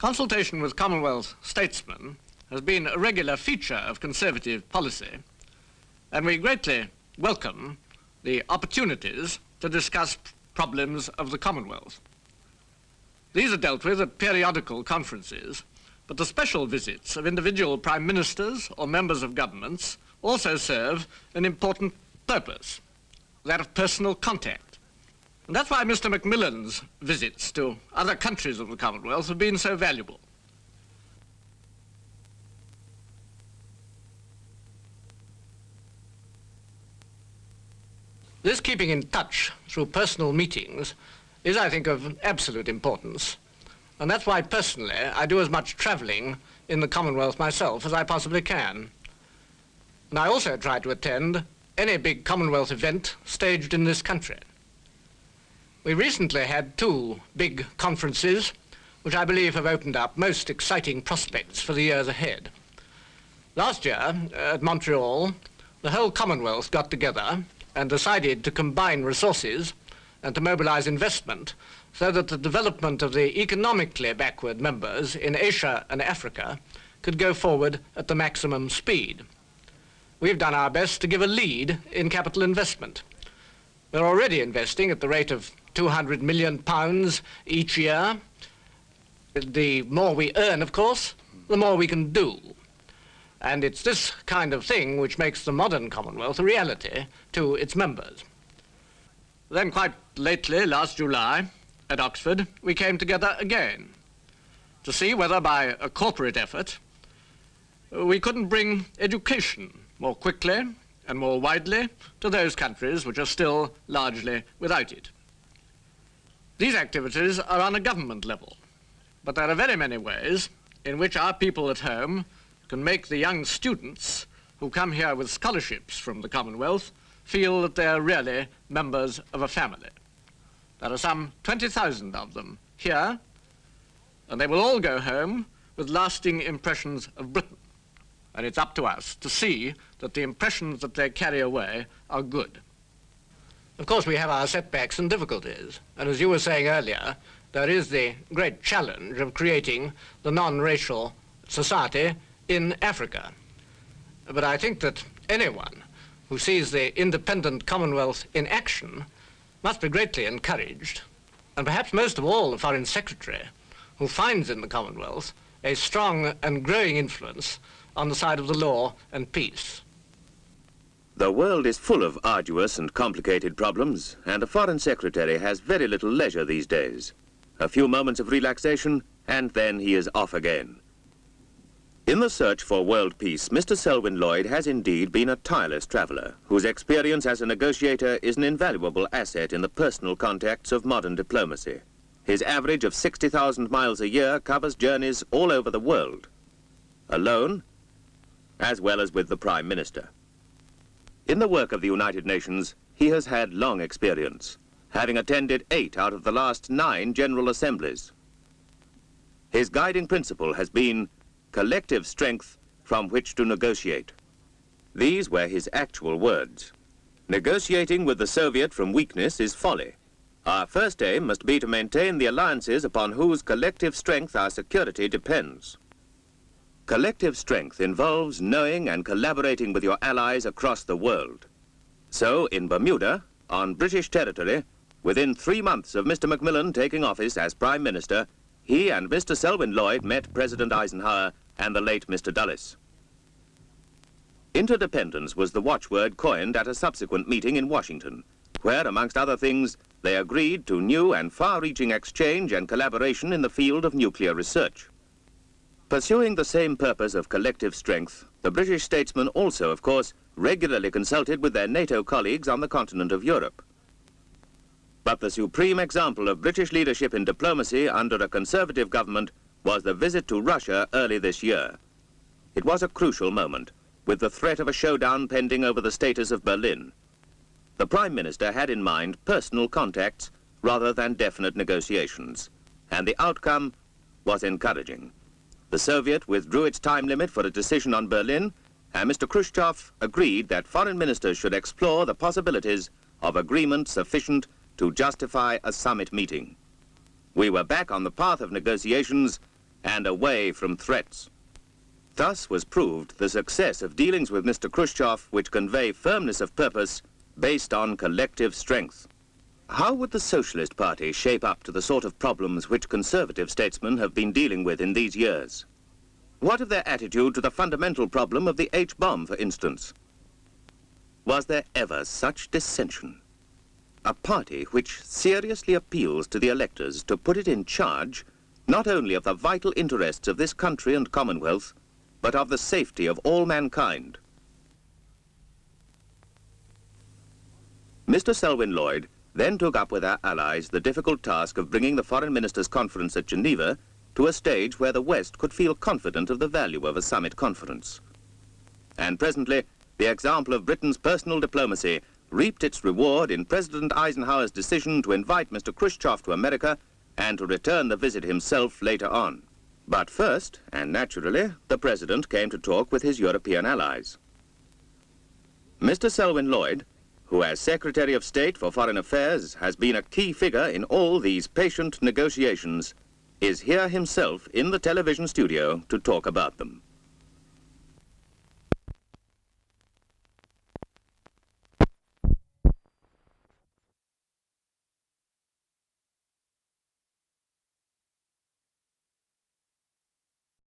Consultation with Commonwealth statesmen has been a regular feature of Conservative policy, and we greatly welcome the opportunities to discuss problems of the Commonwealth. These are dealt with at periodical conferences, but the special visits of individual prime ministers or members of governments also serve an important purpose, that of personal contact. And that's why Mr. Macmillan's visits to other countries of the Commonwealth have been so valuable. This keeping in touch through personal meetings is, I think, of absolute importance. And that's why, personally, I do as much travelling in the Commonwealth myself as I possibly can. And I also try to attend any big Commonwealth event staged in this country. We recently had 2 big conferences, which I believe have opened up most exciting prospects for the years ahead. Last year, at Montreal, the whole Commonwealth got together and decided to combine resources and to mobilize investment so that the development of the economically backward members in Asia and Africa could go forward at the maximum speed. We've done our best to give a lead in capital investment. We're already investing at the rate of £200 million each year. The more we earn, of course, the more we can do. And it's this kind of thing which makes the modern Commonwealth a reality to its members. Then quite lately, last July, at Oxford, we came together again to see whether by a corporate effort we couldn't bring education more quickly and more widely to those countries which are still largely without it. These activities are on a government level, but there are very many ways in which our people at home can make the young students who come here with scholarships from the Commonwealth feel that they're really members of a family. There are some 20,000 of them here, and they will all go home with lasting impressions of Britain. And it's up to us to see that the impressions that they carry away are good. Of course, we have our setbacks and difficulties, and as you were saying earlier, there is the great challenge of creating the non-racial society in Africa. But I think that anyone who sees the independent Commonwealth in action must be greatly encouraged, and perhaps most of all the Foreign Secretary, who finds in the Commonwealth a strong and growing influence on the side of the law and peace. The world is full of arduous and complicated problems, and a Foreign Secretary has very little leisure these days. A few moments of relaxation, and then he is off again. In the search for world peace, Mr. Selwyn Lloyd has indeed been a tireless traveller, whose experience as a negotiator is an invaluable asset in the personal contacts of modern diplomacy. His average of 60,000 miles a year covers journeys all over the world, alone, as well as with the Prime Minister. In the work of the United Nations, he has had long experience, having attended 8 out of the last 9 General Assemblies. His guiding principle has been collective strength from which to negotiate. These were his actual words. Negotiating with the Soviet from weakness is folly. Our first aim must be to maintain the alliances upon whose collective strength our security depends. Collective strength involves knowing and collaborating with your allies across the world. So, in Bermuda, on British territory, within 3 months of Mr. Macmillan taking office as Prime Minister, he and Mr. Selwyn Lloyd met President Eisenhower and the late Mr. Dulles. Interdependence was the watchword coined at a subsequent meeting in Washington, where, amongst other things, they agreed to new and far-reaching exchange and collaboration in the field of nuclear research. Pursuing the same purpose of collective strength, the British statesmen also, of course, regularly consulted with their NATO colleagues on the continent of Europe. But the supreme example of British leadership in diplomacy under a Conservative government was the visit to Russia early this year. It was a crucial moment, with the threat of a showdown pending over the status of Berlin. The Prime Minister had in mind personal contacts rather than definite negotiations, and the outcome was encouraging. The Soviet withdrew its time limit for a decision on Berlin, and Mr. Khrushchev agreed that foreign ministers should explore the possibilities of agreement sufficient to justify a summit meeting. We were back on the path of negotiations, and away from threats. Thus was proved the success of dealings with Mr. Khrushchev, which convey firmness of purpose based on collective strength. How would the Socialist Party shape up to the sort of problems which conservative statesmen have been dealing with in these years? What of their attitude to the fundamental problem of the H-bomb, for instance? Was there ever such dissension? A party which seriously appeals to the electors to put it in charge not only of the vital interests of this country and Commonwealth, but of the safety of all mankind. Mr. Selwyn Lloyd then took up with our allies the difficult task of bringing the Foreign Ministers' Conference at Geneva to a stage where the West could feel confident of the value of a summit conference. And presently, the example of Britain's personal diplomacy reaped its reward in President Eisenhower's decision to invite Mr. Khrushchev to America and to return the visit himself later on. But first, and naturally, the President came to talk with his European allies. Mr. Selwyn Lloyd, who as Secretary of State for Foreign Affairs has been a key figure in all these patient negotiations, is here himself in the television studio to talk about them.